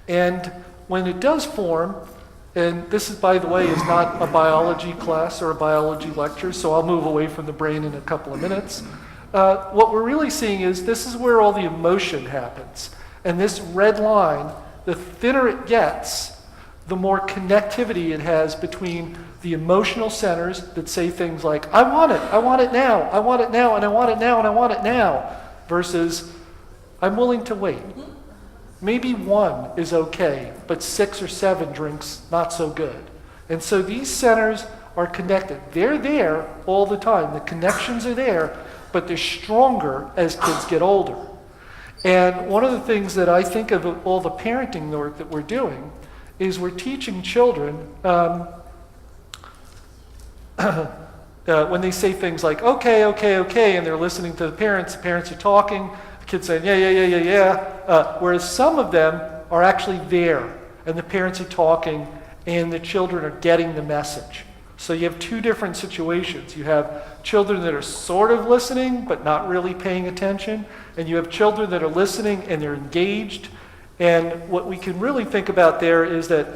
And when it does form, and this is, by the way, is not a biology class or a biology lecture, so I'll move away from the brain in a couple of minutes. What we're really seeing is this is where all the emotion happens. And this red line, the thinner it gets, the more connectivity it has between the emotional centers that say things like, I want it now, I want it now, and I want it now, and I want it now, versus, I'm willing to wait. Maybe 1 is okay, but 6 or 7 drinks, not so good. And so these centers are connected. They're there all the time. The connections are there, but they're stronger as kids get older. And one of the things that I think of all the parenting work that we're doing is we're teaching children when they say things like, okay, and they're listening to the parents are talking, the kid's saying, yeah. Whereas some of them are actually there, and the parents are talking, and the children are getting the message. So you have 2 different situations. You have children that are sort of listening, but not really paying attention, and you have children that are listening, and they're engaged. And what we can really think about there is that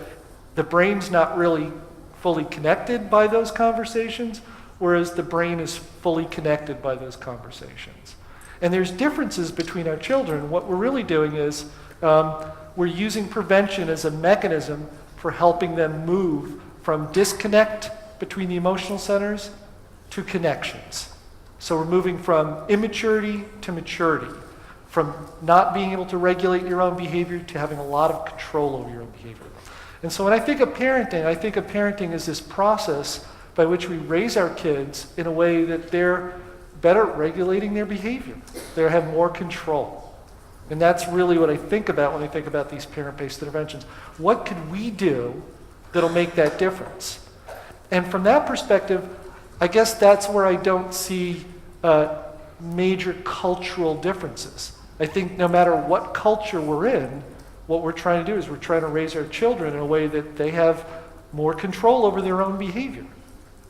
the brain's not really fully connected by those conversations, whereas the brain is fully connected by those conversations. And there's differences between our children. What we're really doing is we're using prevention as a mechanism for helping them move from disconnect between the emotional centers to connections. So we're moving from immaturity to maturity, from not being able to regulate your own behavior to having a lot of control over your own behavior. And so when I think of parenting is this process by which we raise our kids in a way that they're better at regulating their behavior. They have more control. And that's really what I think about when I think about these parent-based interventions. What can we do that'll make that difference? And from that perspective, I guess that's where I don't see major cultural differences. I think no matter what culture we're in, what we're trying to do is we're trying to raise our children in a way that they have more control over their own behavior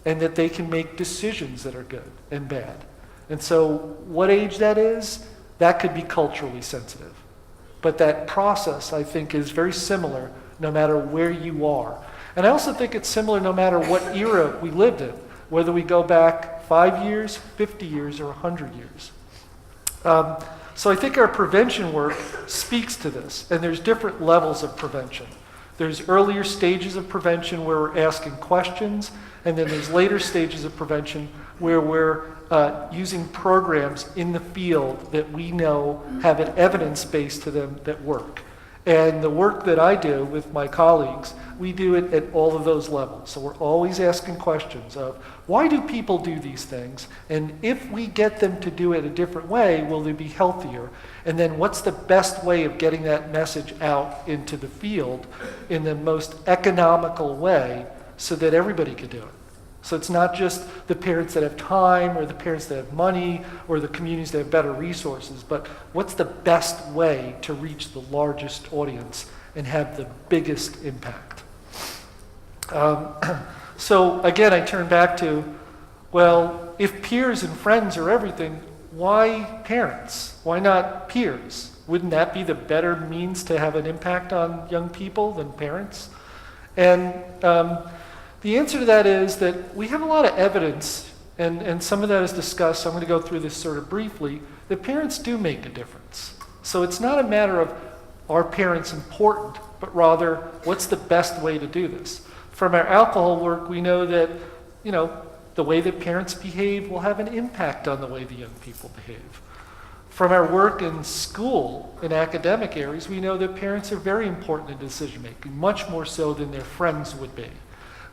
and that they can make decisions that are good and bad. And so what age that is, that could be culturally sensitive. But that process, I think, is very similar no matter where you are. And I also think it's similar no matter what era we lived in, whether we go back 5 years, 50 years, or 100 years. So I think our prevention work speaks to this, and there's different levels of prevention. There's earlier stages of prevention where we're asking questions, and then there's later stages of prevention where we're using programs in the field that we know have an evidence base to them that work. And the work that I do with my colleagues, we do it at all of those levels. So we're always asking questions of, why do people do these things? And if we get them to do it a different way, will they be healthier? And then what's the best way of getting that message out into the field in the most economical way so that everybody can do it? So it's not just the parents that have time or the parents that have money or the communities that have better resources, but what's the best way to reach the largest audience and have the biggest impact? So again, I turn back to, well, if peers and friends are everything, why parents? Why not peers? Wouldn't that be the better means to have an impact on young people than parents? And the answer to that is that we have a lot of evidence, and some of that is discussed, so I'm going to go through this sort of briefly, that parents do make a difference. So it's not a matter of, are parents important, but rather, what's the best way to do this? From our alcohol work, we know that, the way that parents behave will have an impact on the way the young people behave. From our work in school, in academic areas, we know that parents are very important in decision making, much more so than their friends would be.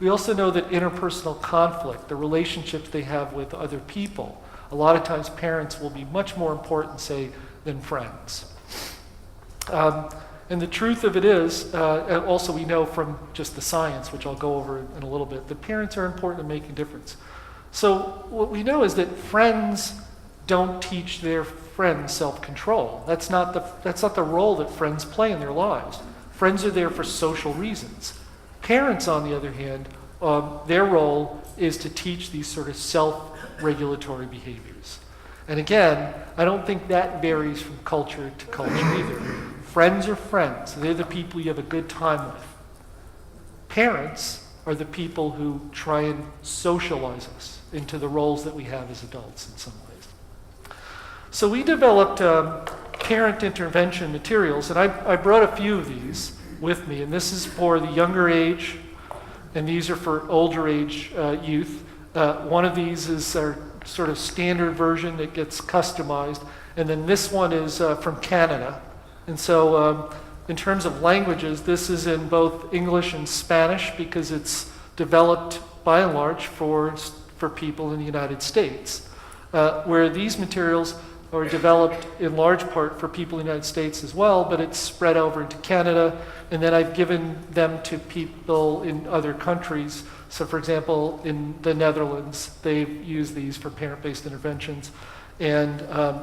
We also know that interpersonal conflict, the relationships they have with other people, a lot of times parents will be much more important, say, than friends. And the truth of it is, also we know from just the science, which I'll go over in a little bit, that parents are important in making a difference. So what we know is that friends don't teach their friends self-control. That's not the role that friends play in their lives. Friends are there for social reasons. Parents, on the other hand, their role is to teach these sort of self-regulatory behaviors. And again, I don't think that varies from culture to culture either. friends are friends. They're the people you have a good time with. Parents are the people who try and socialize us into the roles that we have as adults in some ways. So we developed parent intervention materials, and I brought a few of these with me, and this is for the younger age, and these are for older age youth. One of these is our sort of standard version that gets customized, and then this one is from Canada. And so in terms of languages, this is in both English and Spanish because it's developed by and large for people in the United States, where these materials are developed in large part for people in the United States as well, but it's spread over into Canada, and then I've given them to people in other countries. So for example, in the Netherlands, they use these for parent-based interventions, and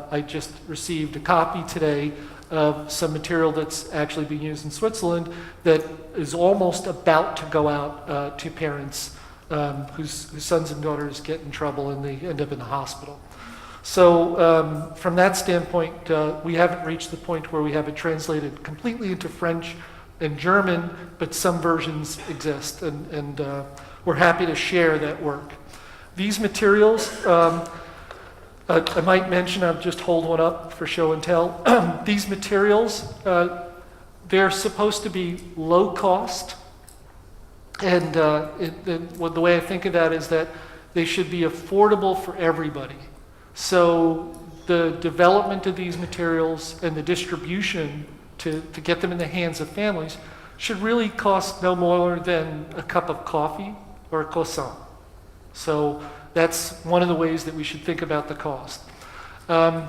I just received a copy today of some material that's actually being used in Switzerland that is almost about to go out to parents whose sons and daughters get in trouble and they end up in the hospital. So from that standpoint, we haven't reached the point where we have it translated completely into French and German, but some versions exist, and we're happy to share that work. These materials, I might mention, I'll just hold one up for show and tell. These materials, they're supposed to be low cost, and the way I think of that is that they should be affordable for everybody. So the development of these materials and the distribution to get them in the hands of families should really cost no more than a cup of coffee or a croissant. So that's one of the ways that we should think about the cost. The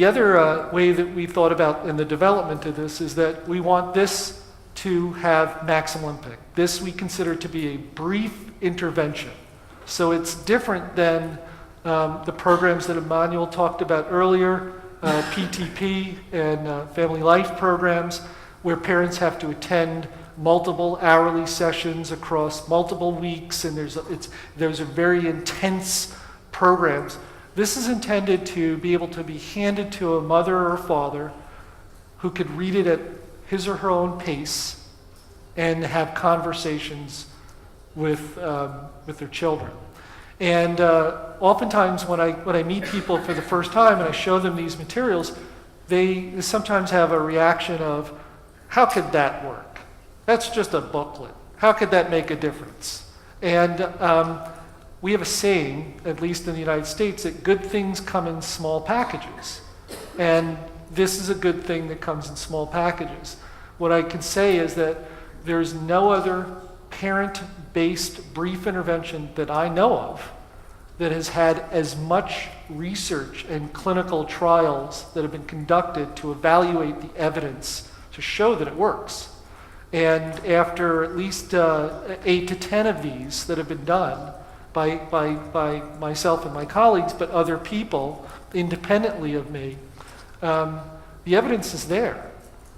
other way that we thought about in the development of this is that we want this to have maximum impact. This we consider to be a brief intervention. So it's different than the programs that Emmanuel talked about earlier, PTP and family life programs, where parents have to attend multiple hourly sessions across multiple weeks, and there's a very intense programs. This is intended to be able to be handed to a mother or father who could read it at his or her own pace and have conversations with their children. And oftentimes when I meet people for the first time and I show them these materials, they sometimes have a reaction of, how could that work? That's just a booklet. How could that make a difference? And we have a saying, at least in the United States, that good things come in small packages. And this is a good thing that comes in small packages. What I can say is that there's no other parent-based brief intervention that I know of that has had as much research and clinical trials that have been conducted to evaluate the evidence to show that it works. And after at least 8 to 10 of these that have been done by myself and my colleagues, but other people independently of me, the evidence is there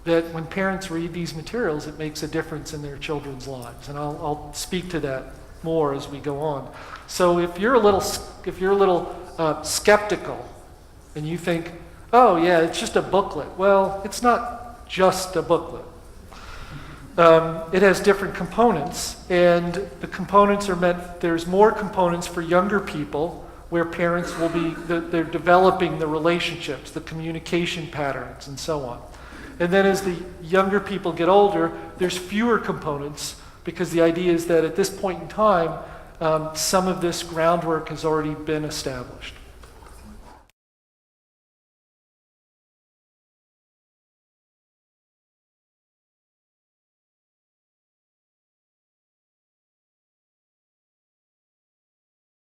that when parents read these materials, it makes a difference in their children's lives. And I'll speak to that more as we go on. So if you're a little skeptical and you think, oh yeah, it's just a booklet. Well, it's not just a booklet. It has different components, and the components are meant, there's more components for younger people where parents will be, they're developing the relationships, the communication patterns, and so on. And then as the younger people get older, there's fewer components because the idea is that at this point in time, some of this groundwork has already been established.